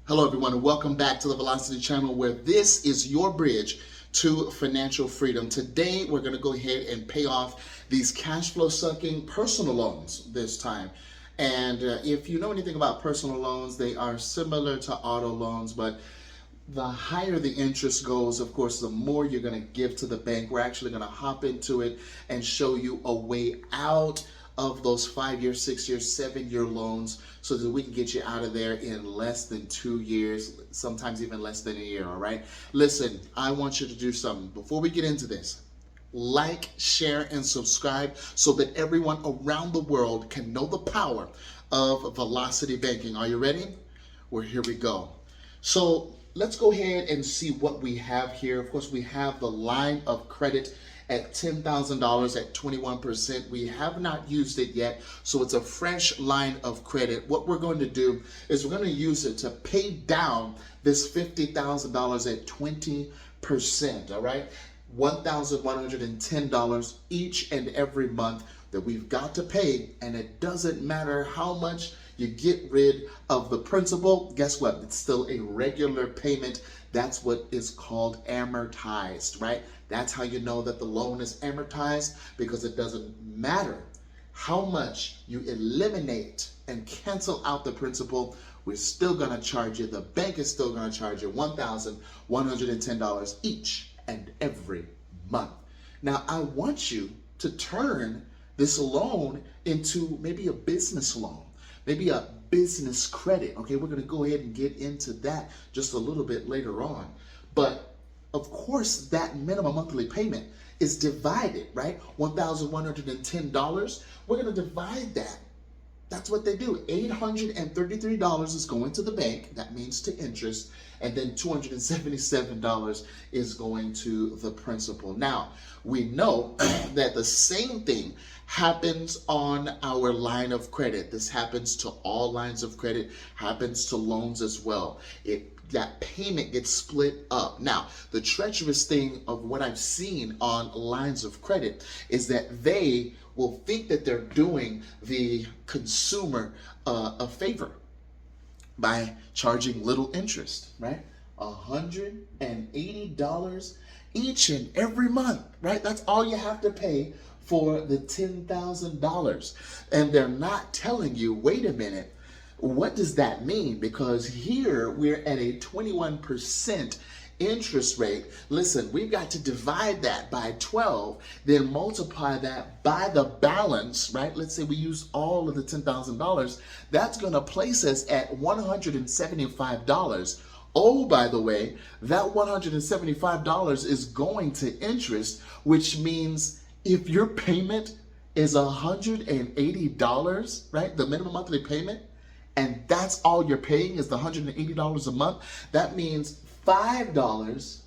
Hello everyone and welcome back to the Velocity channel, where this is your bridge to financial freedom. Today we're going to go ahead and pay off these cash flow sucking personal loans this time. And if you know anything about personal loans, they are similar to auto loans, but the higher the interest goes, of course, the more you're going to give to the bank. We're actually going to hop into it and show you a way out of those 5-year, 6-year, 7-year loans so that we can get you out of there in less than 2 years, sometimes even less than a year, all right? Listen, I want you to do something. Before we get into this, like, share, and subscribe so that everyone around the world can know the power of Velocity Banking. Are you ready? Well, here we go. So let's go ahead and see what we have here. Of course, we have the line of credit at $10,000 at 21%. We have not used it yet, so it's a fresh line of credit. What we're going to do is we're going to use it to pay down this $50,000 at 20%, all right? $1,110 each and every month that we've got to pay, and it doesn't matter how much you get rid of the principal. Guess what? It's still a regular payment. That's what is called amortized, right? That's how you know that the loan is amortized, because it doesn't matter how much you eliminate and cancel out the principal, we're still going to charge you, the bank is still going to charge you $1,110 each and every month. Now, I want you to turn this loan into maybe a business loan, maybe a business credit. Okay, we're going to go ahead and get into that just a little bit later on. But of course, that minimum monthly payment is divided, right? $1,110. We're going to divide that. That's what they do. $833 is going to the bank. That means to interest. And then $277 is going to the principal. Now, we know that the same thing happens on our line of credit. This happens to all lines of credit, happens to loans as well. That payment gets split up. Now, the treacherous thing of what I've seen on lines of credit is that they will think that they're doing the consumer a favor by charging little interest, right? $180 each and every month, right? That's all you have to pay for the $10,000. And they're not telling you, wait a minute, what does that mean? Because here we're at a 21% interest rate. Listen, we've got to divide that by 12, then multiply that by the balance, right? Let's say we use all of the $10,000. That's going to place us at $175. Oh, by the way, that $175 is going to interest, which means if your payment is $180, right? The minimum monthly payment, and that's all you're paying is the $180 a month, that means $5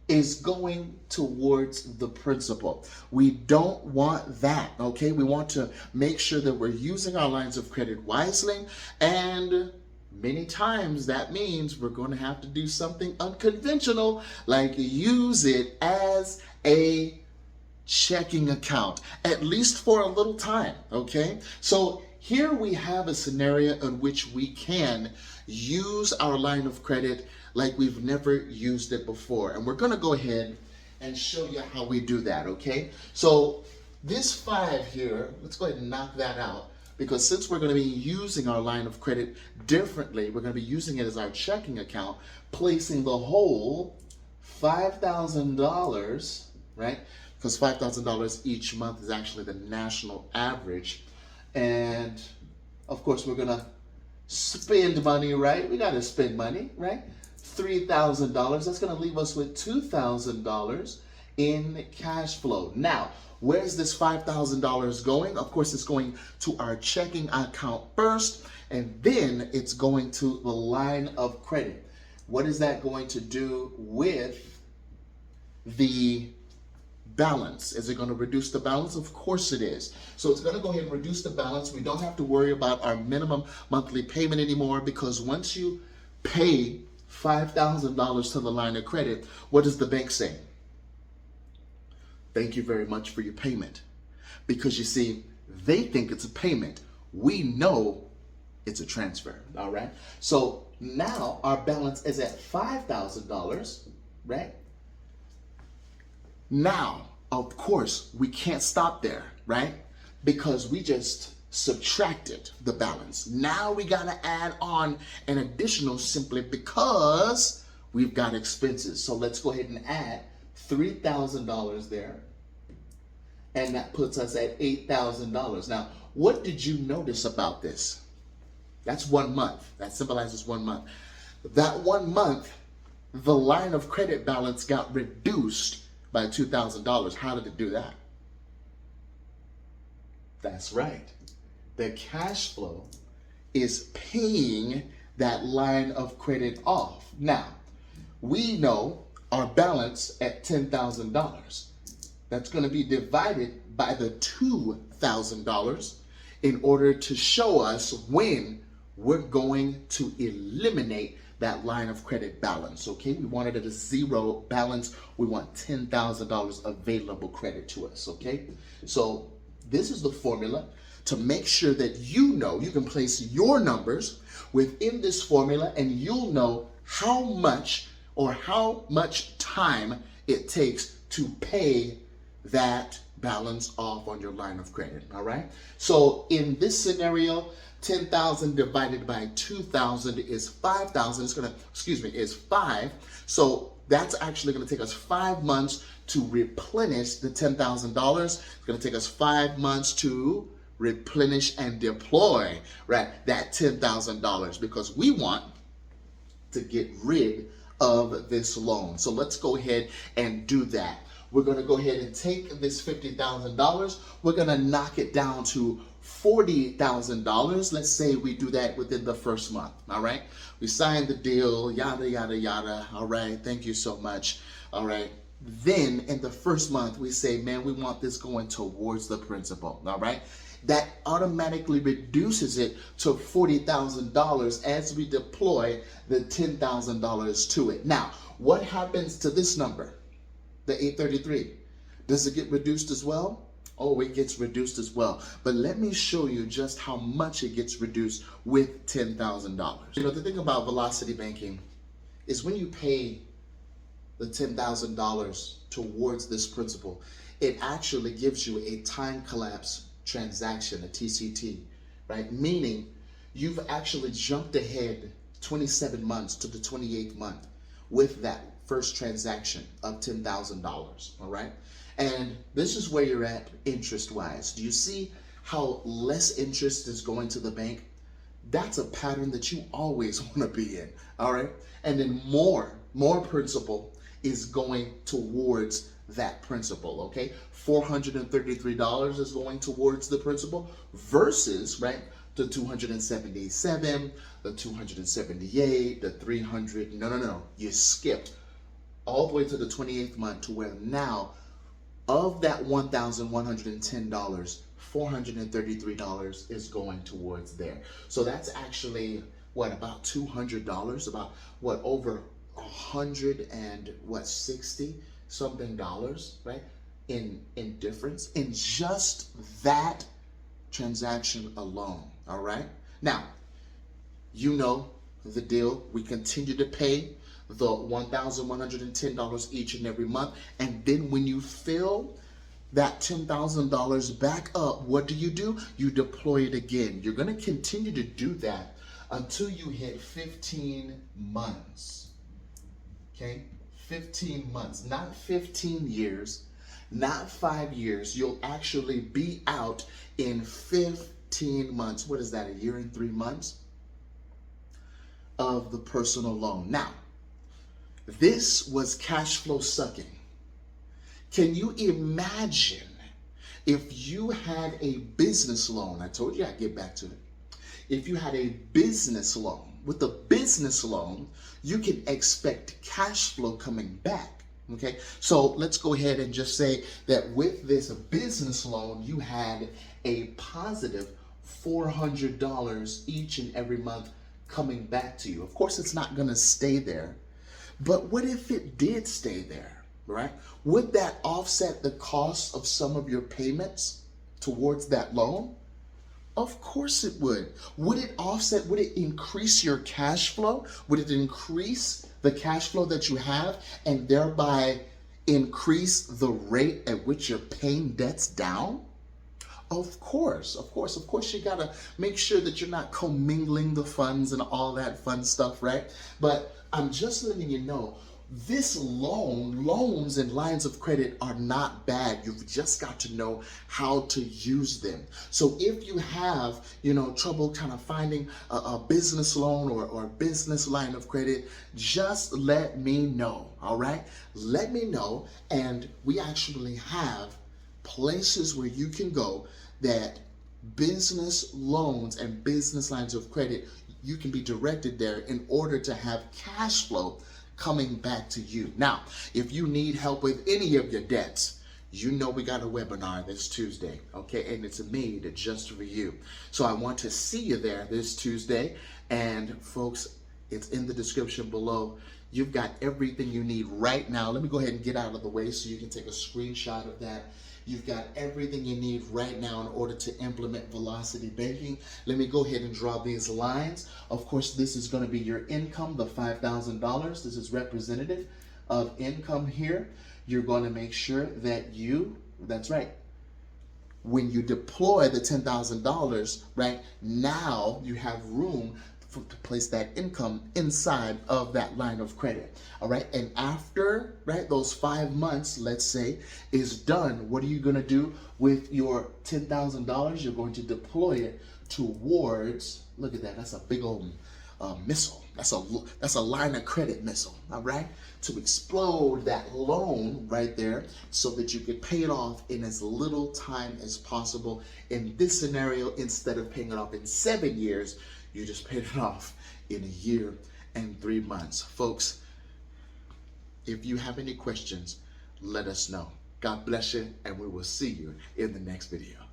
is going towards the principal. We don't want that, okay? We want to make sure that we're using our lines of credit wisely, and many times that means we're going to have to do something unconventional, like use it as a checking account, at least for a little time, okay? So here we have a scenario in which we can use our line of credit like we've never used it before. And we're going to go ahead and show you how we do that, okay? So this 5 here, let's go ahead and knock that out, because since we're going to be using our line of credit differently, we're going to be using it as our checking account, placing the whole $5,000, right? Because $5,000 each month is actually the national average. And of course, we're going to spend money, right? We got to spend money, right? $3,000. That's going to leave us with $2,000 in cash flow. Now, where's this $5,000 going? Of course, it's going to our checking account first, and then it's going to the line of credit. What is that going to do with the balance? Is it going to reduce the balance? Of course it is. So it's going to go ahead and reduce the balance. We don't have to worry about our minimum monthly payment anymore, because once you pay $5,000 to the line of credit, what does the bank say? Thank you very much for your payment. Because you see, they think it's a payment. We know it's a transfer, all right? So now our balance is at $5,000, right? Now, of course, we can't stop there, right? Because we just subtracted the balance. Now we got to add on an additional simply because we've got expenses. So let's go ahead and add $3,000 there. And that puts us at $8,000. Now, what did you notice about this? That's 1 month. That symbolizes 1 month. That 1 month, the line of credit balance got reduced by $2,000. How did it do that? That's right. The cash flow is paying that line of credit off. Now, we know our balance at $10,000. That's going to be divided by the $2,000 in order to show us when we're going to eliminate that line of credit balance, okay? We want it at a zero balance. We want $10,000 available credit to us, okay? So this is the formula to make sure that you know you can place your numbers within this formula and you'll know how much or how much time it takes to pay that balance off on your line of credit, all right? So in this scenario, 10,000 divided by 2,000 is 5,000. It's gonna, is 5. So that's actually gonna take us 5 months to replenish the $10,000. It's gonna take us 5 months to replenish and deploy, right, that $10,000 because we want to get rid of this loan. So let's go ahead and do that. We're going to go ahead and take this $50,000. We're going to knock it down to $40,000. Let's say we do that within the first month. All right. We signed the deal, yada, yada, yada. All right. Thank you so much. All right. Then in the first month, we say, man, we want this going towards the principal. All right. That automatically reduces it to $40,000 as we deploy the $10,000 to it. Now, what happens to this number? The 833. Does it get reduced as well? Oh, it gets reduced as well. But let me show you just how much it gets reduced with $10,000. You know, the thing about velocity banking is when you pay the $10,000 towards this principal, it actually gives you a time collapse transaction, a TCT, right? Meaning you've actually jumped ahead 27 months to the 28th month with that first transaction of $10,000, all right? And this is where you're at interest-wise. Do you see how less interest is going to the bank? That's a pattern that you always want to be in, all right? And then more principal is going towards that principal, okay? $433 is going towards the principal versus, right, the 277, the 278, the 300. No. You skipped all the way to the 28th month to where now of that $1,110, $433 is going towards there. So that's actually what, about $200, about what, over 160 something dollars, right? In difference in just that transaction alone. All right. Now, you know the deal. We continue to pay the $1,110 each and every month. And then when you fill that $10,000 back up, what do? You deploy it again. You're going to continue to do that until you hit 15 months. Okay? 15 months, not 15 years, not 5 years. You'll actually be out in 15 months. What is that, a year and 3 months of the personal loan? Now, this was cash flow sucking. Can you imagine if you had a business loan? I told you I'd get back to it. If you had a business loan, with a business loan, you can expect cash flow coming back. Okay, so let's go ahead and just say that with this business loan, you had a positive $400 each and every month coming back to you. Of course, it's not going to stay there. But what if it did stay there, right? Would that offset the cost of some of your payments towards that loan? Of course it would. Would it offset, would it increase your cash flow? Would it increase the cash flow that you have and thereby increase the rate at which you're paying debts down? Of course, of course, of course, you gotta make sure that you're not commingling the funds and all that fun stuff, right? But I'm just letting you know, loans and lines of credit are not bad. You've just got to know how to use them. So if you have, trouble kind of finding a business loan or business line of credit, just let me know, all right? Let me know, and we actually have places where you can go that business loans and business lines of credit, you can be directed there in order to have cash flow coming back to you. Now, if you need help with any of your debts, we got a webinar this Tuesday, okay? And it's made just for you. So I want to see you there this Tuesday. And folks, it's in the description below. You've got everything you need right now. Let me go ahead and get out of the way so you can take a screenshot of that. You've got everything you need right now in order to implement velocity banking. Let me go ahead and draw these lines. Of course, this is going to be your income, the $5,000. This is representative of income here. You're going to make sure that that's right, when you deploy the $10,000, right, now you have room to place that income inside of that line of credit. All right. And after, right, those 5 months, let's say, is done, what are you going to do with your $10,000? You're going to deploy it towards, look at that, that's a big old missile. That's a line of credit missile, all right? To explode that loan right there so that you can pay it off in as little time as possible. In this scenario, instead of paying it off in 7 years, you just paid it off in 1 year and 3 months. Folks, if you have any questions, let us know. God bless you, and we will see you in the next video.